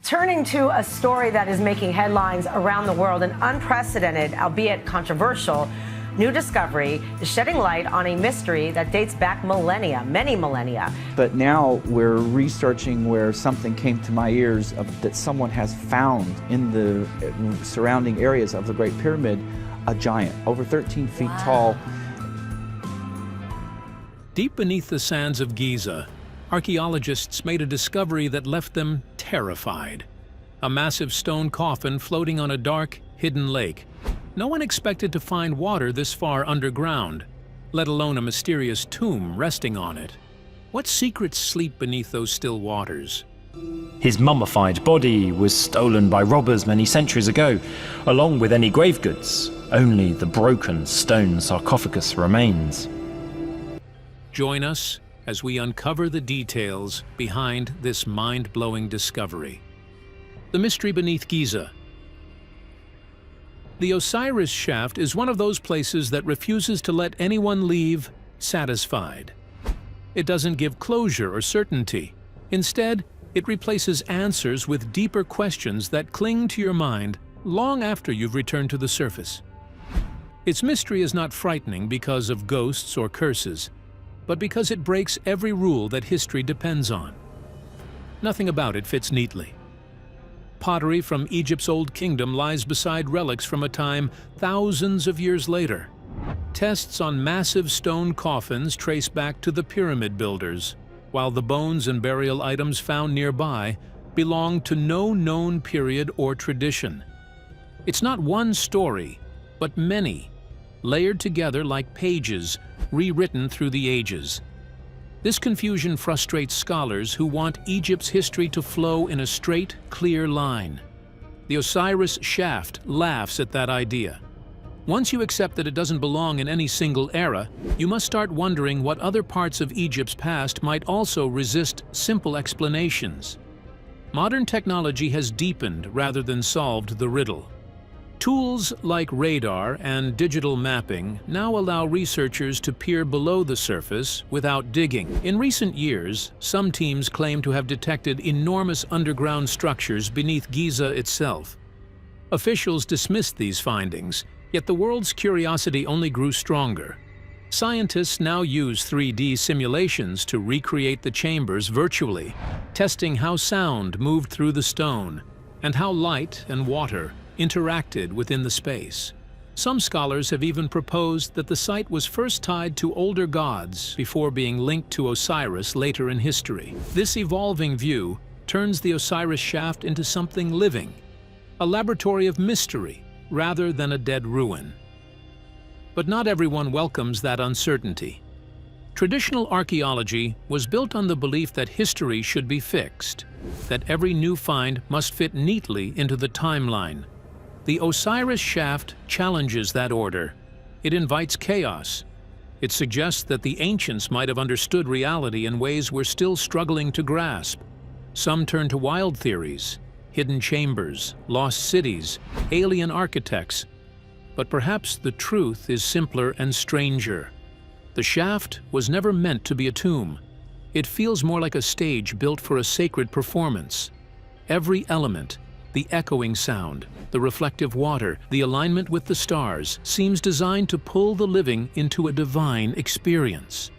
Turning to a story that is making headlines around the world, an unprecedented, albeit controversial, new discovery is shedding light on a mystery that dates back millennia, many millennia. But now we're researching where something came to my ears that someone has found in the surrounding areas of the Great Pyramid, a giant, over 13 feet tall. Deep beneath the sands of Giza, archaeologists made a discovery that left them terrified. A massive stone coffin floating on a dark, hidden lake. No one expected to find water this far underground, let alone a mysterious tomb resting on it. What secrets sleep beneath those still waters? His mummified body was stolen by robbers many centuries ago, along with any grave goods. Only the broken stone sarcophagus remains. Join us as we uncover the details behind this mind-blowing discovery. The mystery beneath Giza. The Osiris Shaft is one of those places that refuses to let anyone leave satisfied. It doesn't give closure or certainty. Instead, it replaces answers with deeper questions that cling to your mind long after you've returned to the surface. Its mystery is not frightening because of ghosts or curses, but because it breaks every rule that history depends on. Nothing about it fits neatly. Pottery from Egypt's Old Kingdom lies beside relics from a time thousands of years later. Tests on massive stone coffins trace back to the pyramid builders, while the bones and burial items found nearby belong to no known period or tradition. It's not one story, but many, layered together like pages, rewritten through the ages. This confusion frustrates scholars who want Egypt's history to flow in a straight, clear line. The Osiris Shaft laughs at that idea. Once you accept that it doesn't belong in any single era, you must start wondering what other parts of Egypt's past might also resist simple explanations. Modern technology has deepened rather than solved the riddle. Tools like radar and digital mapping now allow researchers to peer below the surface without digging. In recent years, some teams claim to have detected enormous underground structures beneath Giza itself. Officials dismissed these findings, yet the world's curiosity only grew stronger. Scientists now use 3D simulations to recreate the chambers virtually, testing how sound moved through the stone and how light and water interacted within the space. Some scholars have even proposed that the site was first tied to older gods before being linked to Osiris later in history. This evolving view turns the Osiris Shaft into something living, a laboratory of mystery rather than a dead ruin. But not everyone welcomes that uncertainty. Traditional archaeology was built on the belief that history should be fixed, that every new find must fit neatly into the timeline. The Osiris Shaft challenges that order. It invites chaos. It suggests that the ancients might have understood reality in ways we're still struggling to grasp. Some turn to wild theories, hidden chambers, lost cities, alien architects. But perhaps the truth is simpler and stranger. The shaft was never meant to be a tomb. It feels more like a stage built for a sacred performance. Every element, the echoing sound, the reflective water, the alignment with the stars, seems designed to pull the living into a divine experience.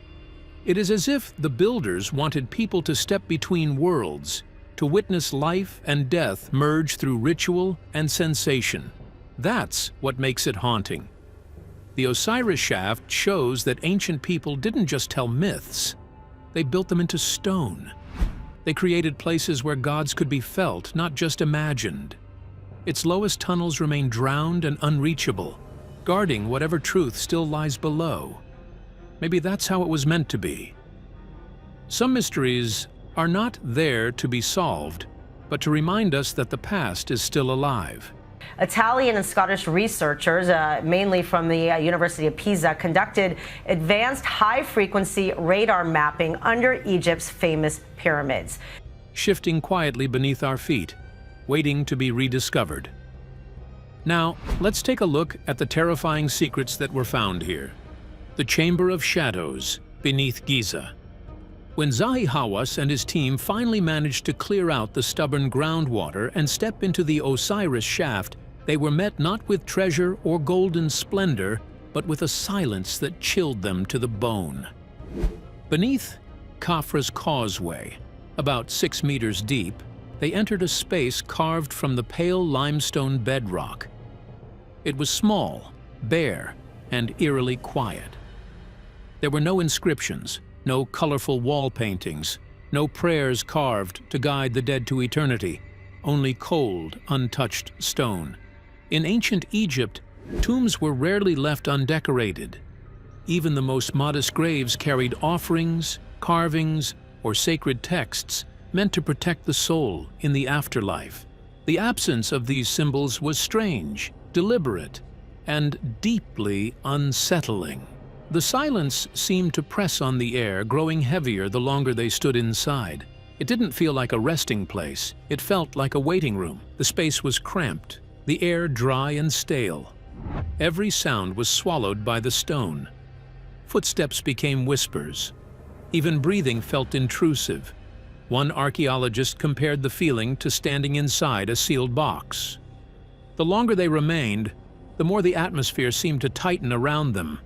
It is as if the builders wanted people to step between worlds, to witness life and death merge through ritual and sensation. That's what makes it haunting. The Osiris Shaft shows that ancient people didn't just tell myths, they built them into stone. They created places where gods could be felt, not just imagined. Its lowest tunnels remain drowned and unreachable, guarding whatever truth still lies below. Maybe that's how it was meant to be. Some mysteries are not there to be solved, but to remind us that the past is still alive. Italian and Scottish researchers, mainly from the University of Pisa, conducted advanced high-frequency radar mapping under Egypt's famous pyramids. Shifting quietly beneath our feet, waiting to be rediscovered. Now, let's take a look at the terrifying secrets that were found here. The Chamber of Shadows beneath Giza. When Zahi Hawas and his team finally managed to clear out the stubborn groundwater and step into the Osiris Shaft, they were met not with treasure or golden splendor, but with a silence that chilled them to the bone. Beneath Khafra's causeway, about 6 meters deep, they entered a space carved from the pale limestone bedrock. It was small, bare, and eerily quiet. There were no inscriptions, no colorful wall paintings, no prayers carved to guide the dead to eternity, only cold, untouched stone. In ancient Egypt, tombs were rarely left undecorated. Even the most modest graves carried offerings, carvings, or sacred texts meant to protect the soul in the afterlife. The absence of these symbols was strange, deliberate, and deeply unsettling. The silence seemed to press on the air, growing heavier the longer they stood inside. It didn't feel like a resting place. It felt like a waiting room. The space was cramped, the air dry and stale. Every sound was swallowed by the stone. Footsteps became whispers. Even breathing felt intrusive. One archaeologist compared the feeling to standing inside a sealed box. The longer they remained, the more the atmosphere seemed to tighten around them.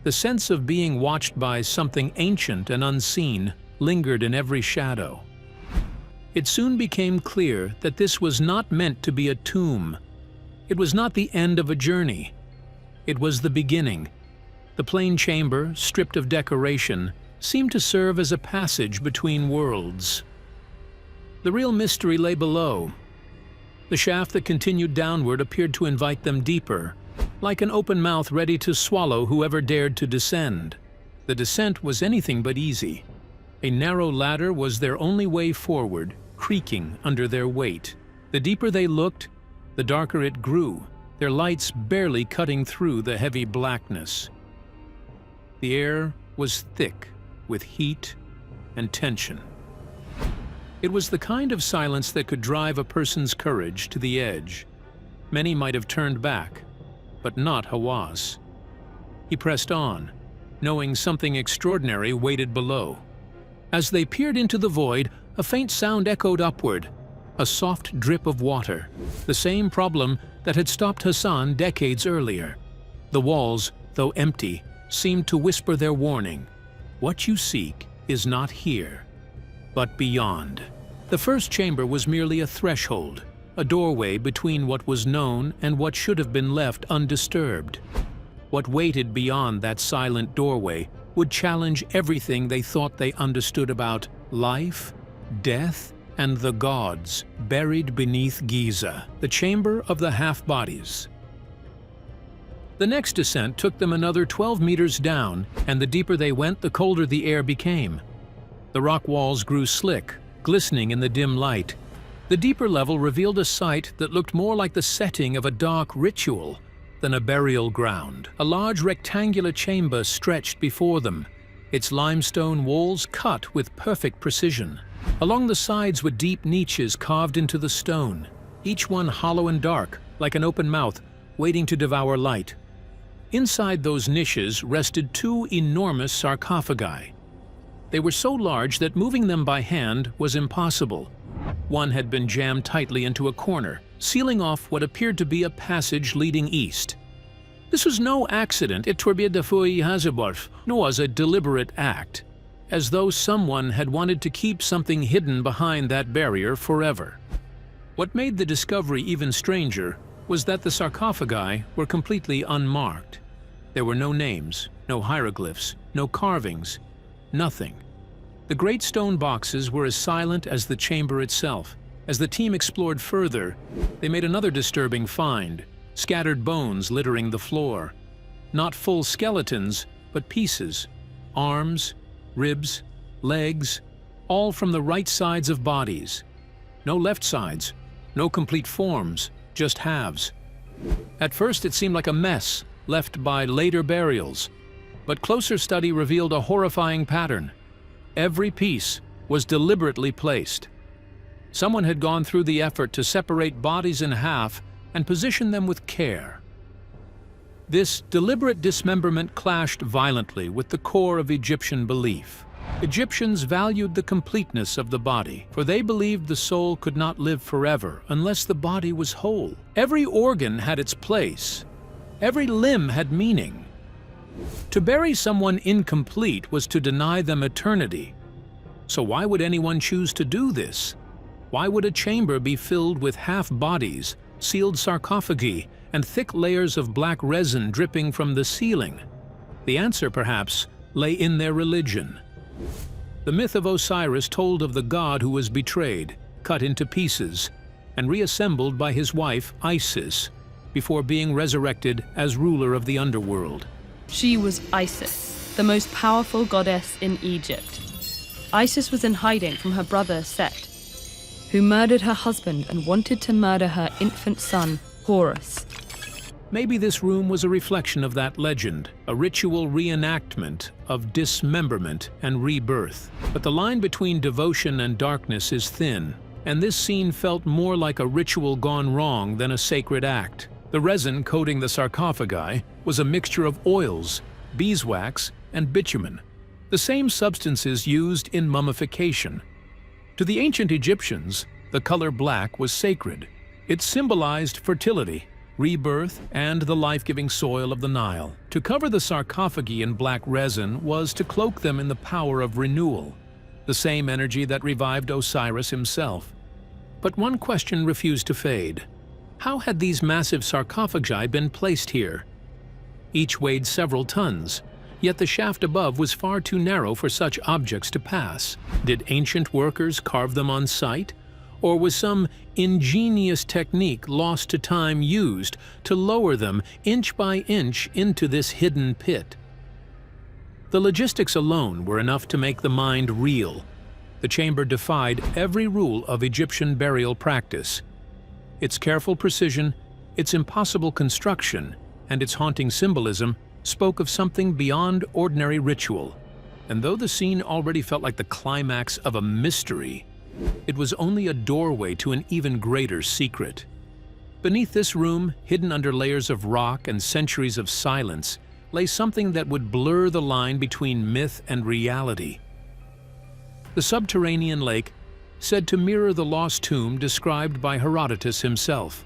The sense of being watched by something ancient and unseen lingered in every shadow. It soon became clear that this was not meant to be a tomb. It was not the end of a journey. It was the beginning. The plain chamber, stripped of decoration, seemed to serve as a passage between worlds. The real mystery lay below. The shaft that continued downward appeared to invite them deeper, like an open mouth ready to swallow whoever dared to descend. The descent was anything but easy. A narrow ladder was their only way forward, creaking under their weight. The deeper they looked, the darker it grew, their lights barely cutting through the heavy blackness. The air was thick with heat and tension. It was the kind of silence that could drive a person's courage to the edge. Many might have turned back, but not Hawas. He pressed on, knowing something extraordinary waited below. As they peered into the void, a faint sound echoed upward, a soft drip of water, the same problem that had stopped Hassan decades earlier. The walls, though empty, seemed to whisper their warning. What you seek is not here, but beyond. The first chamber was merely a threshold, a doorway between what was known and what should have been left undisturbed. What waited beyond that silent doorway would challenge everything they thought they understood about life, death, and the gods buried beneath Giza, the chamber of the half-bodies. The next descent took them another 12 meters down, and the deeper they went, the colder the air became. The rock walls grew slick, glistening in the dim light. The deeper level revealed a site that looked more like the setting of a dark ritual than a burial ground. A large rectangular chamber stretched before them, its limestone walls cut with perfect precision. Along the sides were deep niches carved into the stone, each one hollow and dark, like an open mouth, waiting to devour light. Inside those niches rested 2 enormous sarcophagi. They were so large that moving them by hand was impossible. One had been jammed tightly into a corner, sealing off what appeared to be a passage leading east. This was no accident, it was a deliberate act, as though someone had wanted to keep something hidden behind that barrier forever. What made the discovery even stranger was that the sarcophagi were completely unmarked. There were no names, no hieroglyphs, no carvings, nothing. The great stone boxes were as silent as the chamber itself. As the team explored further, they made another disturbing find, scattered bones littering the floor. Not full skeletons, but pieces, arms, ribs, legs, all from the right sides of bodies. No left sides, no complete forms, just halves. At first it seemed like a mess left by later burials, but closer study revealed a horrifying pattern. Every piece was deliberately placed. Someone had gone through the effort to separate bodies in half and position them with care. This deliberate dismemberment clashed violently with the core of Egyptian belief. Egyptians valued the completeness of the body, for they believed the soul could not live forever unless the body was whole. Every organ had its place. Every limb had meaning. To bury someone incomplete was to deny them eternity. So why would anyone choose to do this? Why would a chamber be filled with half-bodies, sealed sarcophagi, and thick layers of black resin dripping from the ceiling? The answer, perhaps, lay in their religion. The myth of Osiris told of the god who was betrayed, cut into pieces, and reassembled by his wife Isis, before being resurrected as ruler of the underworld. She was Isis, the most powerful goddess in Egypt. Isis was in hiding from her brother Set, who murdered her husband and wanted to murder her infant son, Horus. Maybe this room was a reflection of that legend, a ritual reenactment of dismemberment and rebirth. But the line between devotion and darkness is thin, and this scene felt more like a ritual gone wrong than a sacred act. The resin coating the sarcophagi was a mixture of oils, beeswax, and bitumen, the same substances used in mummification. To the ancient Egyptians, the color black was sacred. It symbolized fertility, rebirth, and the life-giving soil of the Nile. To cover the sarcophagi in black resin was to cloak them in the power of renewal, the same energy that revived Osiris himself. But one question refused to fade. How had these massive sarcophagi been placed here? Each weighed several tons, yet the shaft above was far too narrow for such objects to pass. Did ancient workers carve them on site? Or was some ingenious technique lost to time used to lower them inch by inch into this hidden pit? The logistics alone were enough to make the mind reel. The chamber defied every rule of Egyptian burial practice. Its careful precision, its impossible construction, and its haunting symbolism spoke of something beyond ordinary ritual. And though the scene already felt like the climax of a mystery, it was only a doorway to an even greater secret. Beneath this room, hidden under layers of rock and centuries of silence, lay something that would blur the line between myth and reality. The subterranean lake, said to mirror the lost tomb described by Herodotus himself.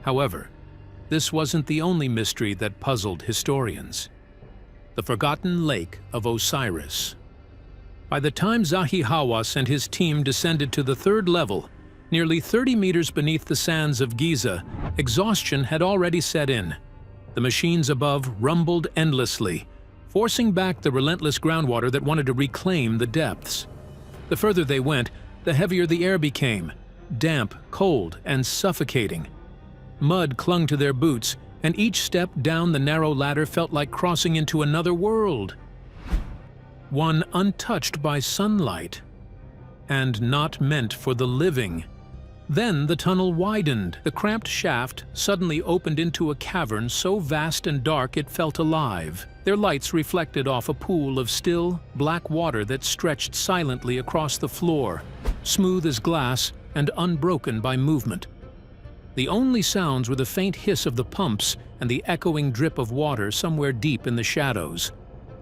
However, this wasn't the only mystery that puzzled historians. The forgotten lake of Osiris. By the time Zahi Hawas and his team descended to the third level, nearly 30 meters beneath the sands of Giza, exhaustion had already set in. The machines above rumbled endlessly, forcing back the relentless groundwater that wanted to reclaim the depths. The further they went, the heavier the air became, damp, cold, and suffocating. Mud clung to their boots, and each step down the narrow ladder felt like crossing into another world. One untouched by sunlight, and not meant for the living. Then the tunnel widened. The cramped shaft suddenly opened into a cavern so vast and dark it felt alive. Their lights reflected off a pool of still, black water that stretched silently across the floor, smooth as glass and unbroken by movement. The only sounds were the faint hiss of the pumps and the echoing drip of water somewhere deep in the shadows.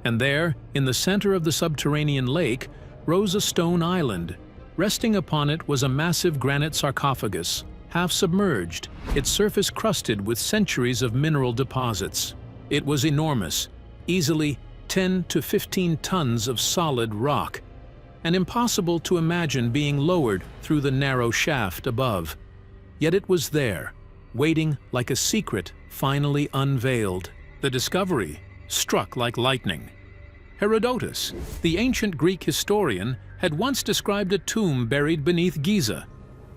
And there, in the center of the subterranean lake, rose a stone island. Resting upon it was a massive granite sarcophagus, half submerged, its surface crusted with centuries of mineral deposits. It was enormous, easily 10 to 15 tons of solid rock, and impossible to imagine being lowered through the narrow shaft above. Yet it was there, waiting like a secret finally unveiled. The discovery struck like lightning. Herodotus, the ancient Greek historian, had once described a tomb buried beneath Giza,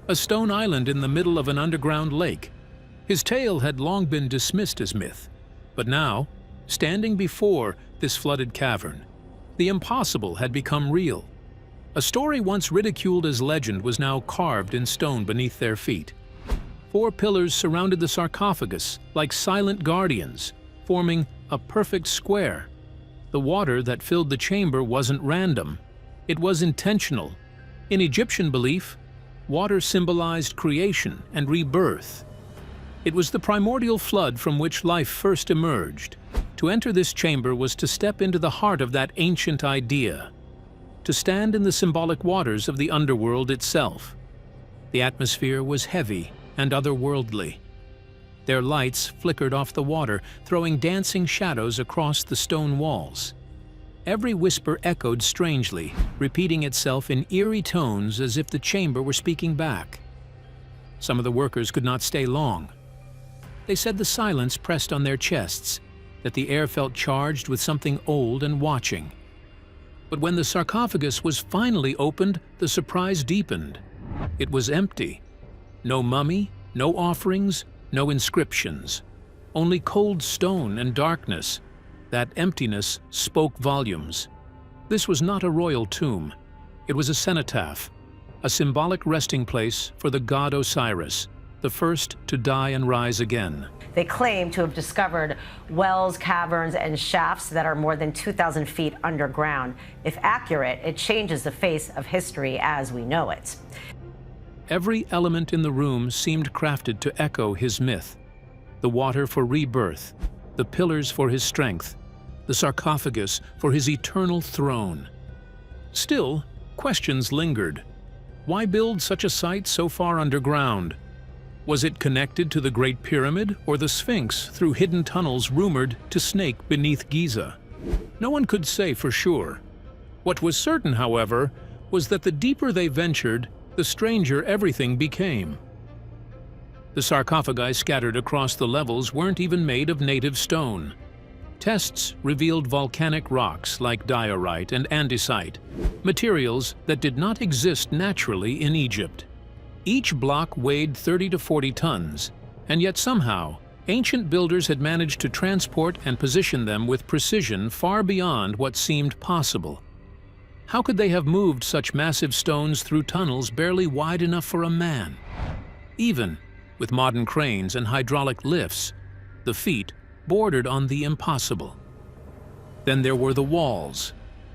a stone island in the middle of an underground lake. His tale had long been dismissed as myth, but now, standing before this flooded cavern, the impossible had become real. A story once ridiculed as legend was now carved in stone beneath their feet. 4 pillars surrounded the sarcophagus like silent guardians, forming a perfect square. The water that filled the chamber wasn't random. It was intentional. In Egyptian belief, water symbolized creation and rebirth. It was the primordial flood from which life first emerged. To enter this chamber was to step into the heart of that ancient idea, to stand in the symbolic waters of the underworld itself. The atmosphere was heavy and otherworldly. Their lights flickered off the water, throwing dancing shadows across the stone walls. Every whisper echoed strangely, repeating itself in eerie tones as if the chamber were speaking back. Some of the workers could not stay long. They said the silence pressed on their chests, that the air felt charged with something old and watching. But when the sarcophagus was finally opened, the surprise deepened. It was empty. No mummy, no offerings, no inscriptions. Only cold stone and darkness. That emptiness spoke volumes. This was not a royal tomb. It was a cenotaph, a symbolic resting place for the god Osiris, the first to die and rise again. They claim to have discovered wells, caverns, and shafts that are more than 2,000 feet underground. If accurate, it changes the face of history as we know it. Every element in the room seemed crafted to echo his myth. The water for rebirth, the pillars for his strength, the sarcophagus for his eternal throne. Still, questions lingered. Why build such a site so far underground? Was it connected to the Great Pyramid or the Sphinx through hidden tunnels rumored to snake beneath Giza? No one could say for sure. What was certain, however, was that the deeper they ventured, the stranger everything became. The sarcophagi scattered across the levels weren't even made of native stone. Tests revealed volcanic rocks like diorite and andesite, materials that did not exist naturally in Egypt. Each block weighed 30 to 40 tons, and yet somehow, ancient builders had managed to transport and position them with precision far beyond what seemed possible. How could they have moved such massive stones through tunnels barely wide enough for a man? Even with modern cranes and hydraulic lifts, the feat bordered on the impossible. Then there were the walls.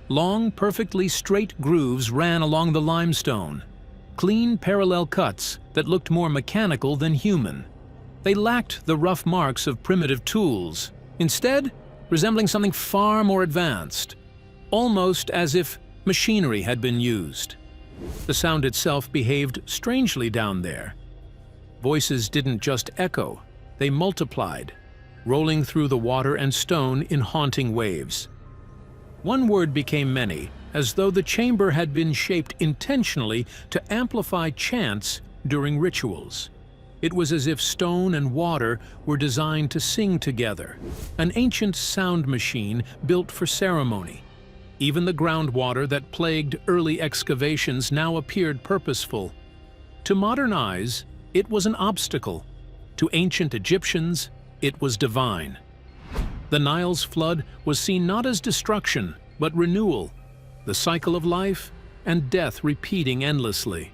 Long, perfectly straight grooves ran along the limestone. Clean, parallel cuts that looked more mechanical than human. They lacked the rough marks of primitive tools, instead resembling something far more advanced, almost as if machinery had been used. The sound itself behaved strangely down there. Voices didn't just echo, they multiplied, rolling through the water and stone in haunting waves. One word became many, as though the chamber had been shaped intentionally to amplify chants during rituals. It was as if stone and water were designed to sing together, an ancient sound machine built for ceremony. Even the groundwater that plagued early excavations now appeared purposeful. To modern eyes, it was an obstacle. To ancient Egyptians, it was divine. The Nile's flood was seen not as destruction, but renewal, the cycle of life and death repeating endlessly.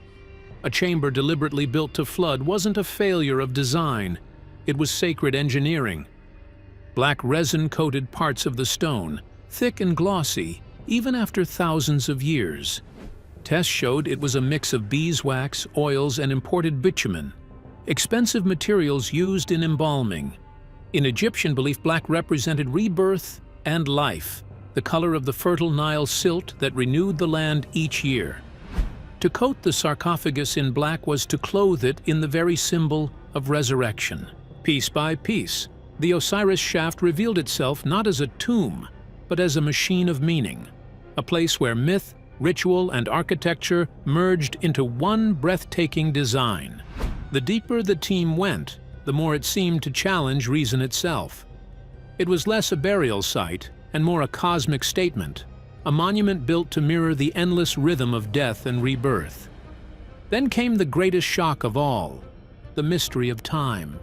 A chamber deliberately built to flood wasn't a failure of design, it was sacred engineering. Black resin-coated parts of the stone, thick and glossy, even after thousands of years. Tests showed it was a mix of beeswax, oils, and imported bitumen, expensive materials used in embalming. In Egyptian belief, black represented rebirth and life, the color of the fertile Nile silt that renewed the land each year. To coat the sarcophagus in black was to clothe it in the very symbol of resurrection. Piece by piece, the Osiris Shaft revealed itself not as a tomb, but as a machine of meaning, a place where myth, ritual, and architecture merged into one breathtaking design. The deeper the team went, the more it seemed to challenge reason itself. It was less a burial site and more a cosmic statement, a monument built to mirror the endless rhythm of death and rebirth. Then came the greatest shock of all, the mystery of time.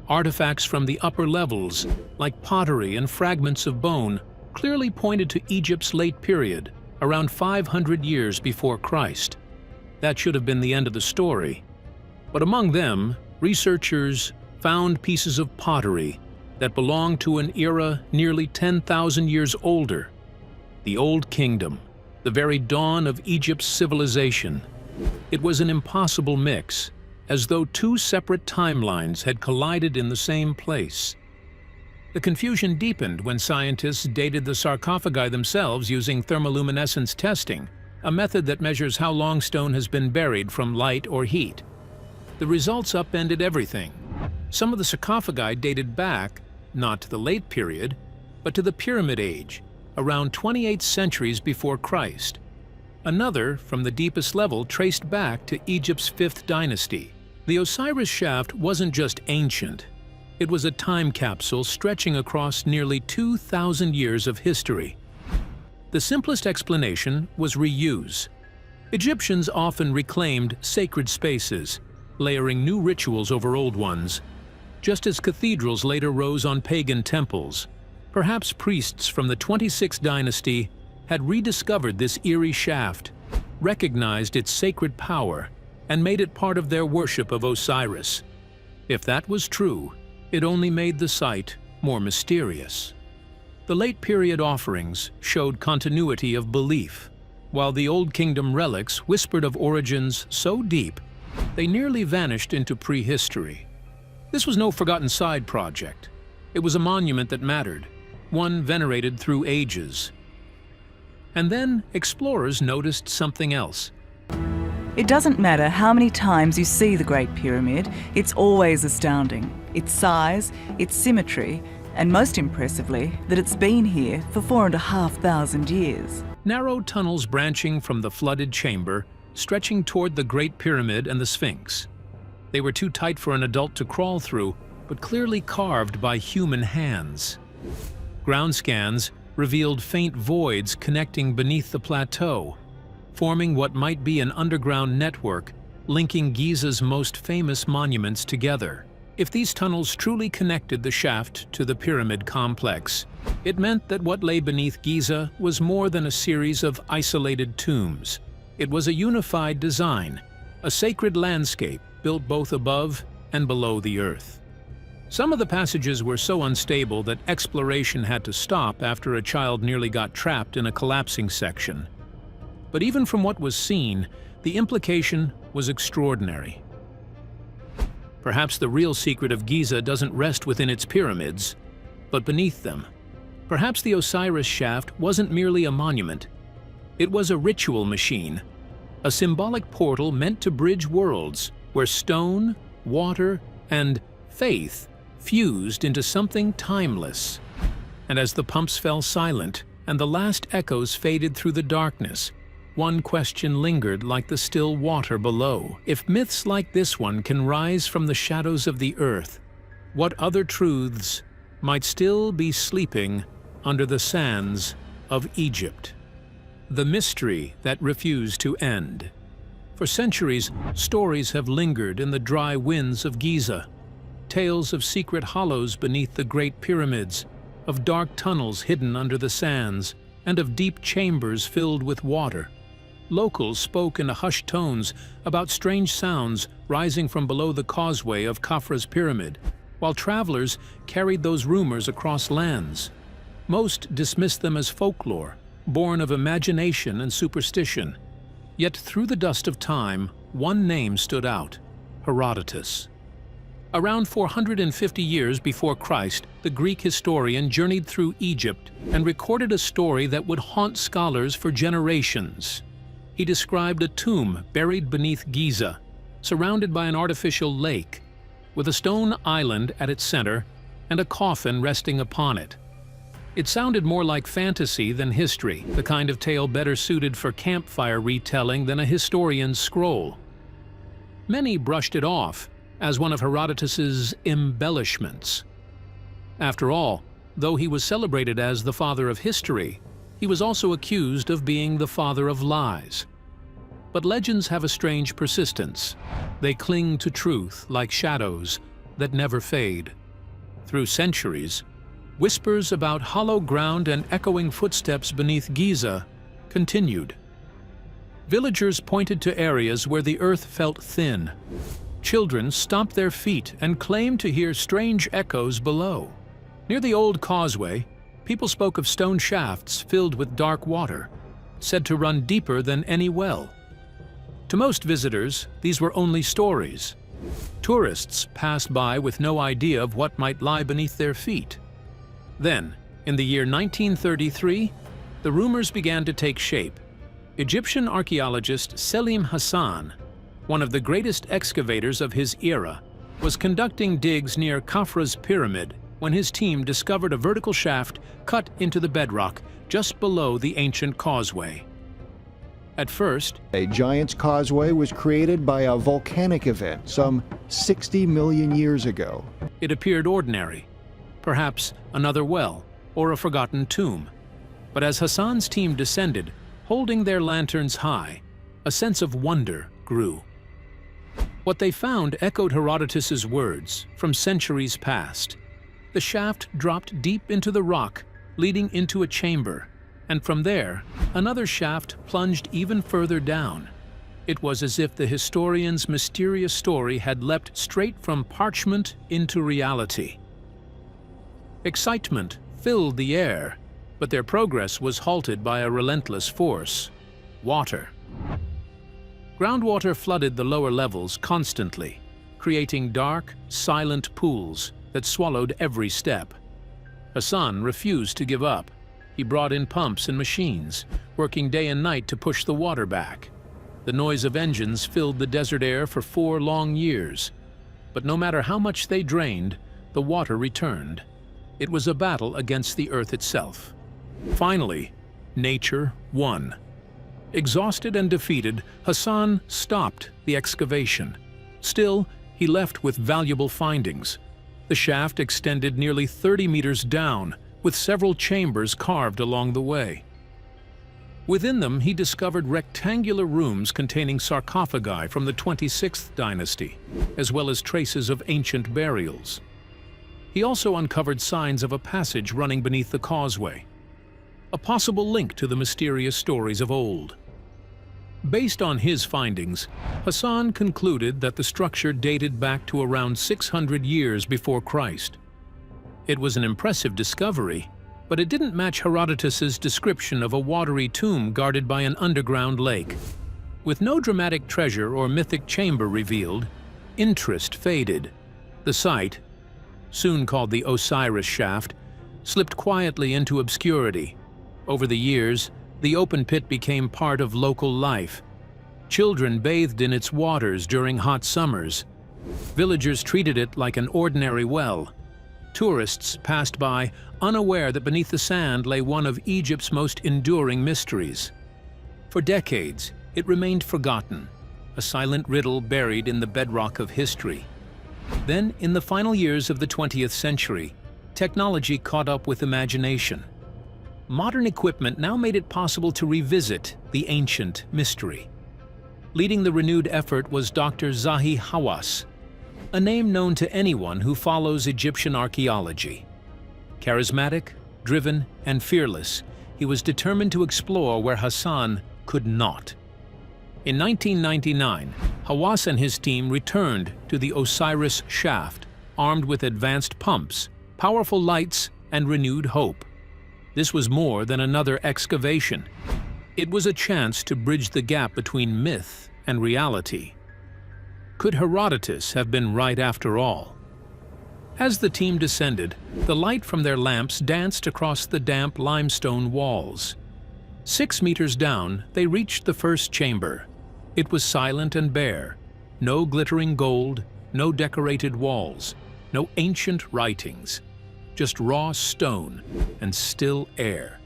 Artifacts from the upper levels, like pottery and fragments of bone, clearly pointed to Egypt's late period, around 500 years before Christ. That should have been the end of the story. But among them, researchers found pieces of pottery that belonged to an era nearly 10,000 years older. The Old Kingdom, the very dawn of Egypt's civilization. It was an impossible mix, as though two separate timelines had collided in the same place. The confusion deepened when scientists dated the sarcophagi themselves using thermoluminescence testing, a method that measures how long stone has been buried from light or heat. The results upended everything. Some of the sarcophagi dated back, not to the late period, but to the Pyramid Age, around 28 centuries before Christ. Another, from the deepest level, traced back to Egypt's 5th dynasty. The Osiris Shaft wasn't just ancient. It was a time capsule stretching across nearly 2,000 years of history. The simplest explanation was reuse. Egyptians often reclaimed sacred spaces, layering new rituals over old ones. Just as cathedrals later rose on pagan temples, perhaps priests from the 26th dynasty had rediscovered this eerie shaft, recognized its sacred power, and made it part of their worship of Osiris. If that was true, it only made the site more mysterious. The late period offerings showed continuity of belief, while the Old Kingdom relics whispered of origins so deep they nearly vanished into prehistory. This was no forgotten side project. It was a monument that mattered, one venerated through ages. And then explorers noticed something else. It doesn't matter how many times you see the Great Pyramid, it's always astounding. Its size, its symmetry, and most impressively, that it's been here for 4,500 years. Narrow tunnels branching from the flooded chamber, stretching toward the Great Pyramid and the Sphinx. They were too tight for an adult to crawl through, but clearly carved by human hands. Ground scans revealed faint voids connecting beneath the plateau, forming what might be an underground network linking Giza's most famous monuments together. If these tunnels truly connected the shaft to the pyramid complex, it meant that what lay beneath Giza was more than a series of isolated tombs. It was a unified design, a sacred landscape built both above and below the earth. Some of the passages were so unstable that exploration had to stop after a child nearly got trapped in a collapsing section. But even from what was seen, the implication was extraordinary. Perhaps the real secret of Giza doesn't rest within its pyramids, but beneath them. Perhaps the Osiris Shaft wasn't merely a monument. It was a ritual machine, a symbolic portal meant to bridge worlds where stone, water, and faith fused into something timeless. And as the pumps fell silent and the last echoes faded through the darkness, one question lingered like the still water below. If myths like this one can rise from the shadows of the earth, what other truths might still be sleeping under the sands of Egypt? The mystery that refused to end. For centuries, stories have lingered in the dry winds of Giza. Tales of secret hollows beneath the Great Pyramids, of dark tunnels hidden under the sands, and of deep chambers filled with water. Locals spoke in hushed tones about strange sounds rising from below the causeway of Khafra's pyramid, while travelers carried those rumors across lands. Most dismissed them as folklore, born of imagination and superstition. Yet through the dust of time, one name stood out: Herodotus. Around 450 years before Christ, the Greek historian journeyed through Egypt and recorded a story that would haunt scholars for generations. He described a tomb buried beneath Giza, surrounded by an artificial lake, with a stone island at its center and a coffin resting upon it. It sounded more like fantasy than history, the kind of tale better suited for campfire retelling than a historian's scroll. Many brushed it off as one of Herodotus's embellishments. After all, though he was celebrated as the father of history, he was also accused of being the father of lies. But legends have a strange persistence. They cling to truth like shadows that never fade. Through centuries, whispers about hollow ground and echoing footsteps beneath Giza continued. Villagers pointed to areas where the earth felt thin. Children stomped their feet and claimed to hear strange echoes below. Near the old causeway, people spoke of stone shafts filled with dark water, said to run deeper than any well. To most visitors, these were only stories. Tourists passed by with no idea of what might lie beneath their feet. Then, in the year 1933, the rumors began to take shape. Egyptian archaeologist Selim Hassan, one of the greatest excavators of his era, was conducting digs near Khafra's pyramid when his team discovered a vertical shaft cut into the bedrock just below the ancient causeway. At first, a giant's causeway was created by a volcanic event some 60 million years ago. it appeared ordinary, perhaps another well or a forgotten tomb. But as Hassan's team descended, holding their lanterns high, a sense of wonder grew. What they found echoed Herodotus's words from centuries past. The shaft dropped deep into the rock, leading into a chamber, and from there, another shaft plunged even further down. It was as if the historian's mysterious story had leapt straight from parchment into reality. Excitement filled the air, but their progress was halted by a relentless force: water. Groundwater flooded the lower levels constantly, creating dark, silent pools that swallowed every step. Hassan refused to give up. He brought in pumps and machines, working day and night to push the water back. The noise of engines filled the desert air for 4 long years. But no matter how much they drained, the water returned. It was a battle against the earth itself. Finally, nature won. Exhausted and defeated, Hassan stopped the excavation. Still, he left with valuable findings. The shaft extended nearly 30 meters down, with several chambers carved along the way. Within them, he discovered rectangular rooms containing sarcophagi from the 26th dynasty, as well as traces of ancient burials. He also uncovered signs of a passage running beneath the causeway, a possible link to the mysterious stories of old. Based on his findings, Hassan concluded that the structure dated back to around 600 years before Christ. It was an impressive discovery, but it didn't match Herodotus's description of a watery tomb guarded by an underground lake. With no dramatic treasure or mythic chamber revealed, interest faded. The site, soon called the Osiris Shaft, slipped quietly into obscurity. Over the years, the open pit became part of local life. Children bathed in its waters during hot summers. Villagers treated it like an ordinary well. Tourists passed by, unaware that beneath the sand lay one of Egypt's most enduring mysteries. For decades, it remained forgotten, a silent riddle buried in the bedrock of history. Then, in the final years of the 20th century, technology caught up with imagination. Modern equipment now made it possible to revisit the ancient mystery. Leading the renewed effort was Dr. Zahi Hawas, a name known to anyone who follows Egyptian archaeology. Charismatic, driven, and fearless, he was determined to explore where Hassan could not. In 1999, Hawas and his team returned to the Osiris Shaft, armed with advanced pumps, powerful lights, and renewed hope. This was more than another excavation. It was a chance to bridge the gap between myth and reality. Could Herodotus have been right after all? As the team descended, the light from their lamps danced across the damp limestone walls. 6 meters down, they reached the first chamber. It was silent and bare. No glittering gold, no decorated walls, no ancient writings. Just raw stone and still air.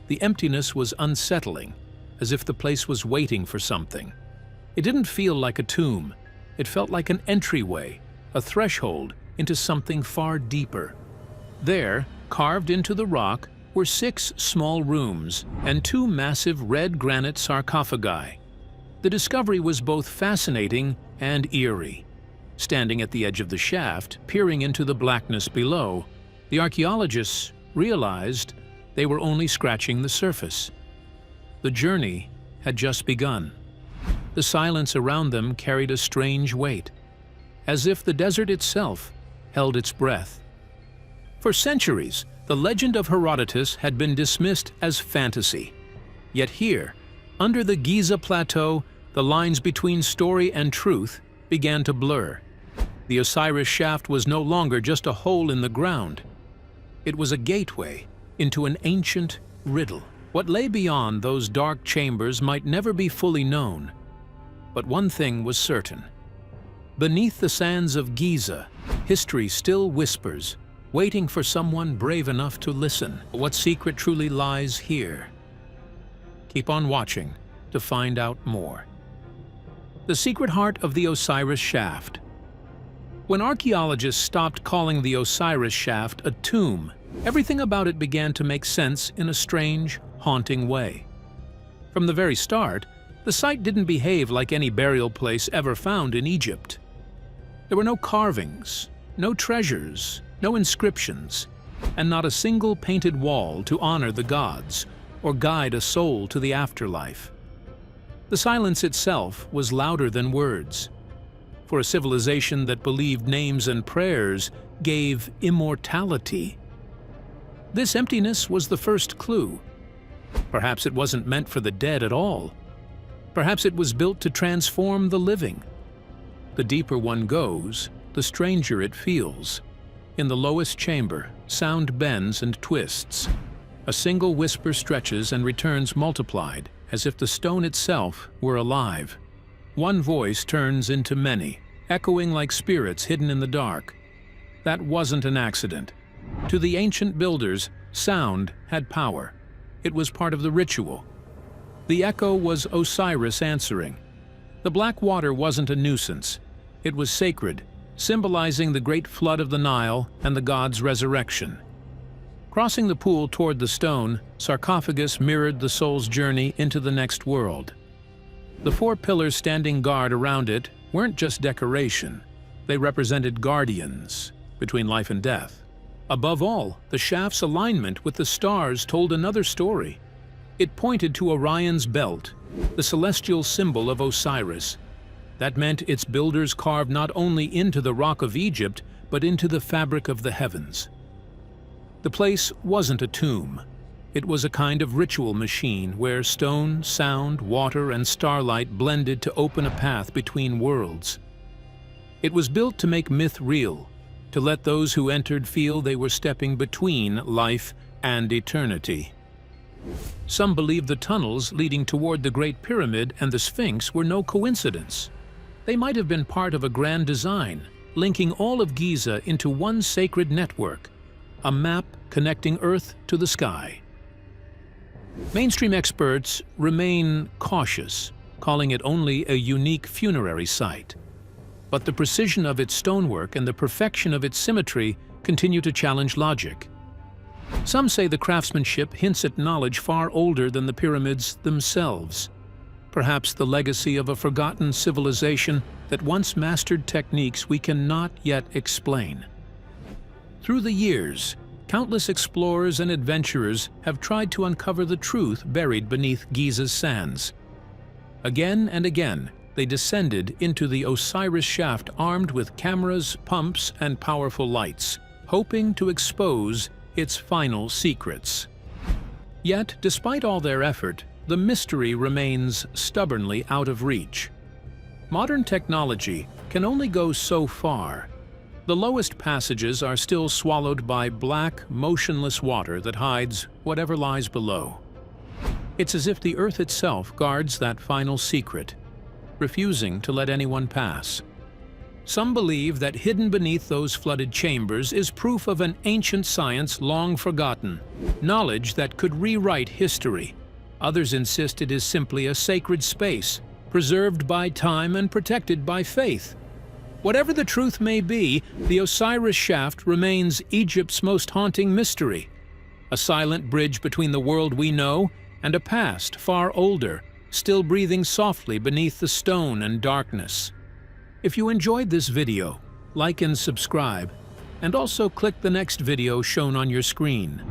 The emptiness was unsettling, as if the place was waiting for something. It didn't feel like a tomb. It felt like an entryway, a threshold into something far deeper. There, carved into the rock, were 6 small rooms and 2 massive red granite sarcophagi. The discovery was both fascinating and eerie. Standing at the edge of the shaft, peering into the blackness below, the archaeologists realized they were only scratching the surface. The journey had just begun. The silence around them carried a strange weight, as if the desert itself held its breath. For centuries, the legend of Herodotus had been dismissed as fantasy. Yet here, under the Giza plateau, the lines between story and truth began to blur. The Osiris Shaft was no longer just a hole in the ground. It was a gateway into an ancient riddle. What lay beyond those dark chambers might never be fully known. But one thing was certain. Beneath the sands of Giza, history still whispers, waiting for someone brave enough to listen. What secret truly lies here? Keep on watching to find out more. The secret heart of the Osiris Shaft. When archaeologists stopped calling the Osiris Shaft a tomb, everything about it began to make sense in a strange, haunting way. From the very start, the site didn't behave like any burial place ever found in Egypt. There were no carvings, no treasures, no inscriptions, and not a single painted wall to honor the gods or guide a soul to the afterlife. The silence itself was louder than words. For a civilization that believed names and prayers gave immortality. This emptiness was the first clue. Perhaps it wasn't meant for the dead at all. Perhaps it was built to transform the living. The deeper one goes, the stranger it feels. In the lowest chamber, sound bends and twists. A single whisper stretches and returns multiplied, as if the stone itself were alive. One voice turns into many, echoing like spirits hidden in the dark. That wasn't an accident. To the ancient builders, sound had power. It was part of the ritual. The echo was Osiris answering. The black water wasn't a nuisance. It was sacred, symbolizing the great flood of the Nile and the god's resurrection. Crossing the pool toward the stone, sarcophagus mirrored the soul's journey into the next world. The 4 pillars standing guard around it weren't just decoration. They represented guardians between life and death. Above all, the shaft's alignment with the stars told another story. It pointed to Orion's belt, the celestial symbol of Osiris. That meant its builders carved not only into the rock of Egypt, but into the fabric of the heavens. The place wasn't a tomb. It was a kind of ritual machine where stone, sound, water, and starlight blended to open a path between worlds. It was built to make myth real, to let those who entered feel they were stepping between life and eternity. Some believe the tunnels leading toward the Great Pyramid and the Sphinx were no coincidence. They might have been part of a grand design, linking all of Giza into one sacred network, a map connecting Earth to the sky. Mainstream experts remain cautious, calling it only a unique funerary site. But the precision of its stonework and the perfection of its symmetry continue to challenge logic. Some say the craftsmanship hints at knowledge far older than the pyramids themselves. Perhaps the legacy of a forgotten civilization that once mastered techniques we cannot yet explain. Through the years, countless explorers and adventurers have tried to uncover the truth buried beneath Giza's sands. Again and again, they descended into the Osiris Shaft armed with cameras, pumps, and powerful lights, hoping to expose its final secrets. Yet, despite all their effort, the mystery remains stubbornly out of reach. Modern technology can only go so far. The lowest passages are still swallowed by black, motionless water that hides whatever lies below. It's as if the earth itself guards that final secret, refusing to let anyone pass. Some believe that hidden beneath those flooded chambers is proof of an ancient science long forgotten, knowledge that could rewrite history. Others insist it is simply a sacred space, preserved by time and protected by faith. Whatever the truth may be, the Osiris Shaft remains Egypt's most haunting mystery, a silent bridge between the world we know and a past far older, still breathing softly beneath the stone and darkness. If you enjoyed this video, like and subscribe, and also click the next video shown on your screen.